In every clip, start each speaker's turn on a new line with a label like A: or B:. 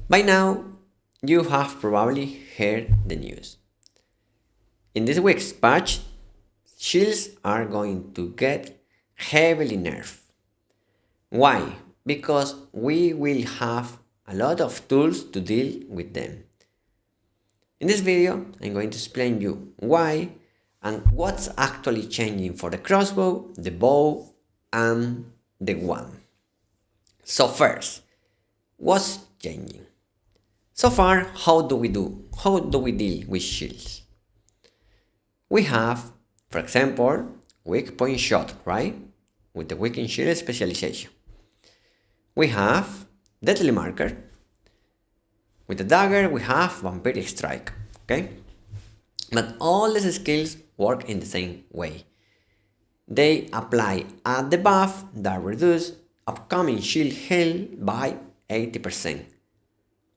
A: By now, you have probably heard the news. In this week's patch, shields are going to get heavily nerfed. Why? Because we will have a lot of tools to deal with them. In this video, I'm going to explain you why and what's actually changing for the crossbow, the bow, and the wand. So first, what's changing? So far, how do we deal with shields? We have, for example, weak point shot, right? With the weakened shield specialization. We have deadly marker. With the dagger, we have vampiric strike, okay? But all these skills work in the same way. They apply a debuff that reduces upcoming shield health by 80%.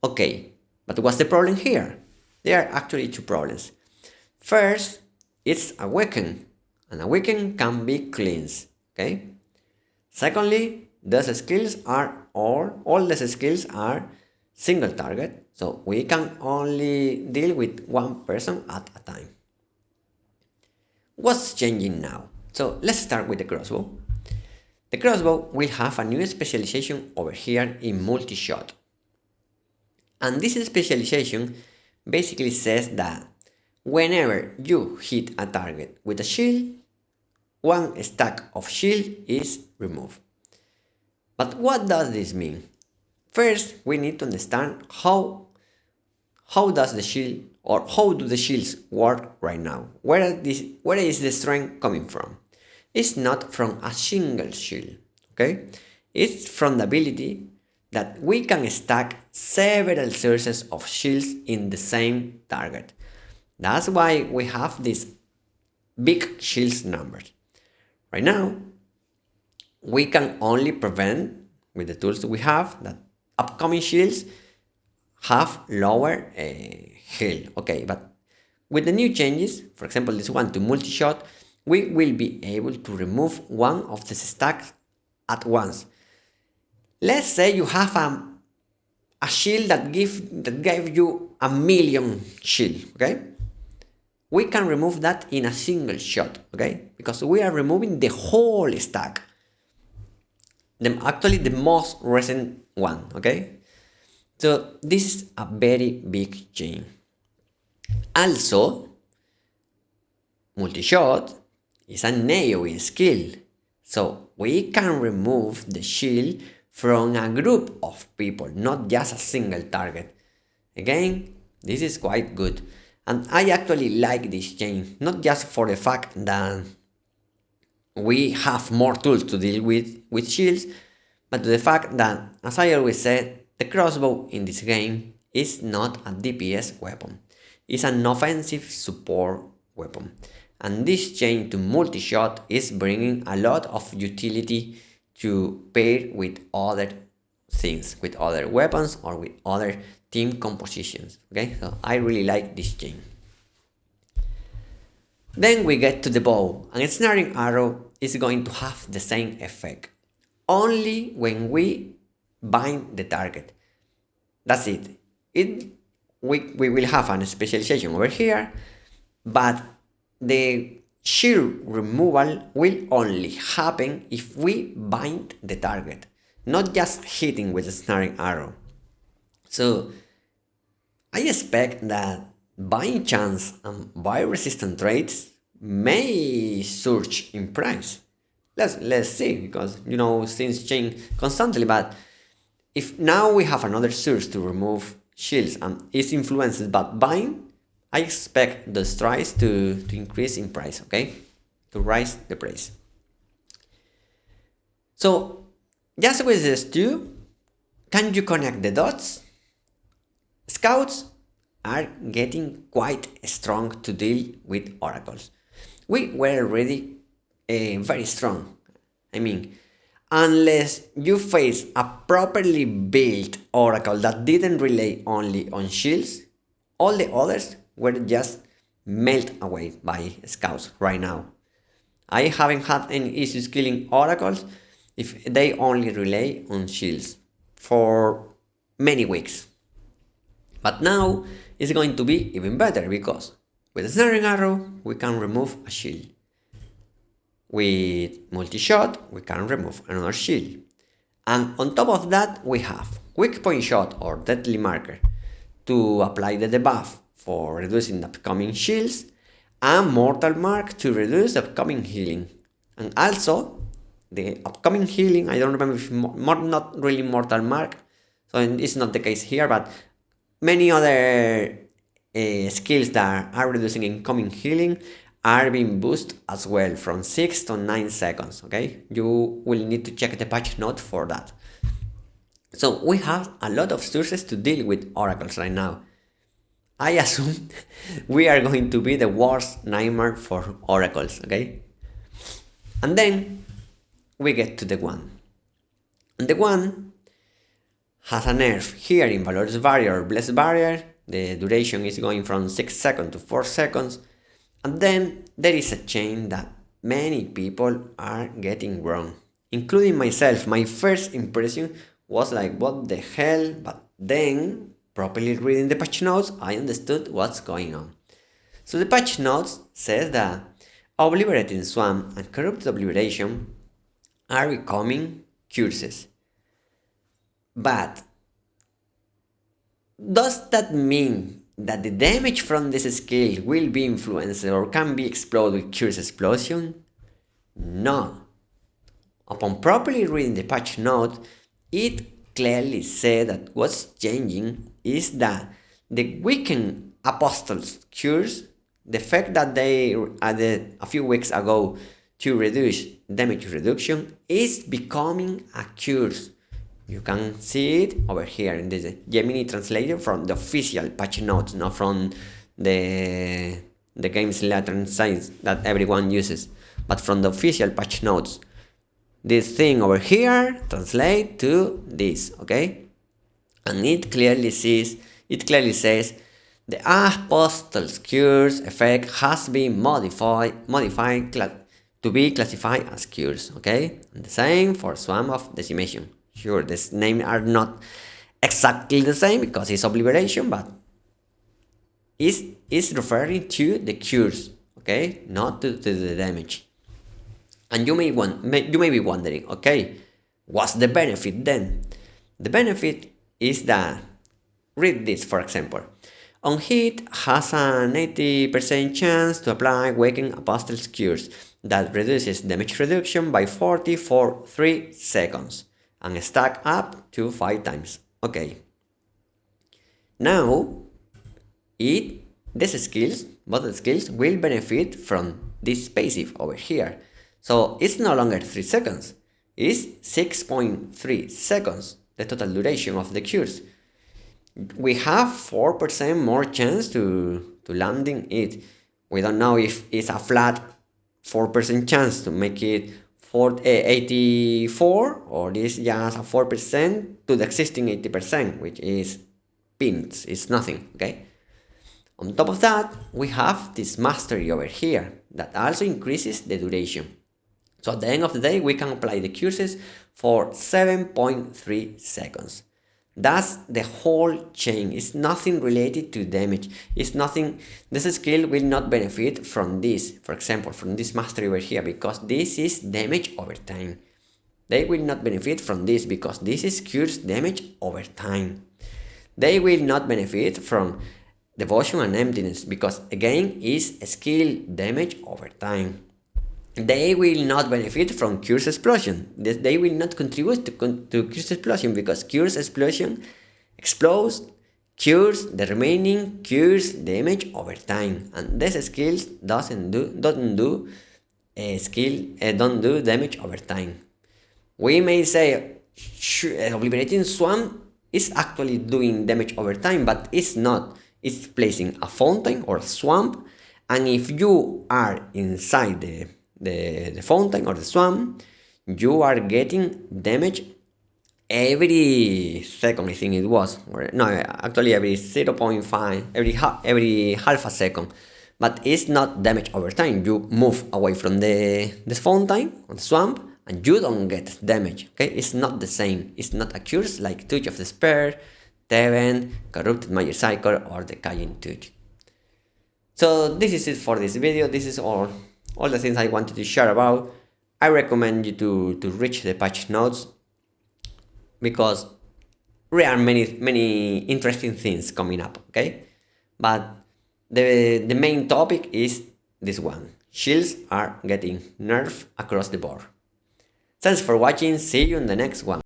A: Okay, but what's the problem here? There are actually two problems. First, it's a weaken, and a weaken can be cleansed, okay? Secondly, those skills are all these skills are single target, so we can only deal with one person at a time. What's changing now? So let's start with the crossbow. The crossbow will have a new specialization over here in multi-shot. And this specialization basically says that whenever you hit a target with a shield, one stack of shield is removed. But what does this mean? First, we need to understand how does the shield or how do the shields work right now? Where is the strength coming from? It's not from a single shield, okay? It's from the ability that we can stack several sources of shields in the same target. That's why we have these big shields numbers. Right now, we can only prevent, with the tools we have, that upcoming shields have lower health. Okay, but with the new changes, for example this one to multi-shot, we will be able to remove one of the stacks at once. Let's say you have a shield that gave you 1,000,000 shield, okay? We can remove that in a single shot, okay? Because we are removing the whole stack. Actually the most recent one, okay? So this is a very big change. Also, multi-shot is an AoE skill, so we can remove the shield from a group of people, not just a single target. Again, this is quite good, and I actually like this change, not just for the fact that we have more tools to deal with shields, but to the fact that, as I always said, the crossbow in this game is not a DPS weapon. It's an offensive support weapon. And this change to multi-shot is bringing a lot of utility to pair with other things, with other weapons or with other team compositions. Okay, so I really like this change. Then we get to the bow. An Ensnaring Arrow is going to have the same effect, only when we bind the target. That's it. We will have a specialization over here, but the shield removal will only happen if we bind the target, not just hitting with a Ensnaring Arrow. So I expect that bind chance and buy resistant traits may surge in price. Let's see, because things change constantly, but if now we have another source to remove shields and it's influenced by bind, I expect the strikes to increase in price, okay? To rise the price. So just with this two, can you connect the dots? Scouts are getting quite strong to deal with oracles. We were already very strong. I mean, unless you face a properly built oracle that didn't rely only on shields, all the others were just melt away by scouts right now. I haven't had any issues killing oracles if they only rely on shields for many weeks. But now it's going to be even better because with Ensnaring Arrow we can remove a shield. With multi-shot we can remove another shield. And on top of that we have Weak Point Shot or Deadly Marker to apply the debuff for reducing the upcoming shields, and Mortal Mark to reduce the upcoming healing. And also the upcoming healing, I don't remember if not really Mortal Mark, so it's not the case here, but many other skills that are reducing incoming healing are being boosted as well from 6 to 9 seconds, okay? You will need to check the patch note for that. So we have a lot of sources to deal with oracles right now. I assume we are going to be the worst nightmare for oracles, okay? And then we get to the one. And the one has a nerf here in Valorous Barrier or Blessed Barrier. The duration is going from 6 seconds to 4 seconds. And then there is a chain that many people are getting wrong, including myself. My first impression was like, what the hell? But then, properly reading the patch notes, I understood what's going on. So the patch notes says that Obliterating Swamp and Corrupted Obliteration are becoming curses. But does that mean that the damage from this skill will be influenced or can be exploded with Curse Explosion? No. Upon properly reading the patch note, it clearly said that what's changing is that the weakened Apostles Curse, the fact that they added a few weeks ago to reduce damage reduction, is becoming a curse. You can see it over here in this Gemini translator from the official patch notes, not from the game's Latin sites that everyone uses, but from the official patch notes. This thing over here translates to this, okay? And it clearly says the Apostle's Curse effect has been modified to be classified as curse, okay? And the same for Swamp of Decimation. Sure, these names are not exactly the same because it's Obliteration, but it's referring to the cures, okay, not to the damage. And you may be wondering, okay, what's the benefit then? The benefit is that, read this for example. On hit has an 80% chance to apply Awakened Apostle's Cures that reduces damage reduction by 40 for 3 seconds and stack up to 5 times. Okay. Now, both skills will benefit from this passive over here. So it's no longer 3 seconds, it's 6.3 seconds, the total duration of the cures. We have 4% more chance to landing it. We don't know if it's a flat 4% chance to make it 84 or this just a 4% to the existing 80%, which is pins, it's nothing, okay? On top of that, we have this mastery over here that also increases the duration. So at the end of the day, we can apply the curses for 7.3 seconds. That's the whole chain. It's nothing related to damage. It's nothing. This skill will not benefit from this, for example, from this mastery over here, because this is damage over time. They will not benefit from this because this is cures damage over time. They will not benefit from Devotion and Emptiness because again is skill damage over time. They will not benefit from Curse Explosion. They will not contribute to Curse Explosion because Curse Explosion explodes, cures the remaining cures damage over time, and this skill don't do damage over time. We may say Obliterating Swamp is actually doing damage over time, but it's not. It's placing a fountain or a swamp, and if you are inside the fountain or the swamp, you are getting damage every second, I think it was. No, actually every 0.5, every half a second. But it's not damage over time. You move away from the fountain or the swamp and you don't get damage, okay? It's not the same. It's not a curse like Touch of Despair, Teven, Corrupted Magic Cycle, or the Kaijin Tooth. So this is it for this video. This is all the things I wanted to share about. I recommend you to reach the patch notes because there are many interesting things coming up, okay? But the main topic is this one. Shields are getting nerfed across the board. Thanks for watching, see you in the next one.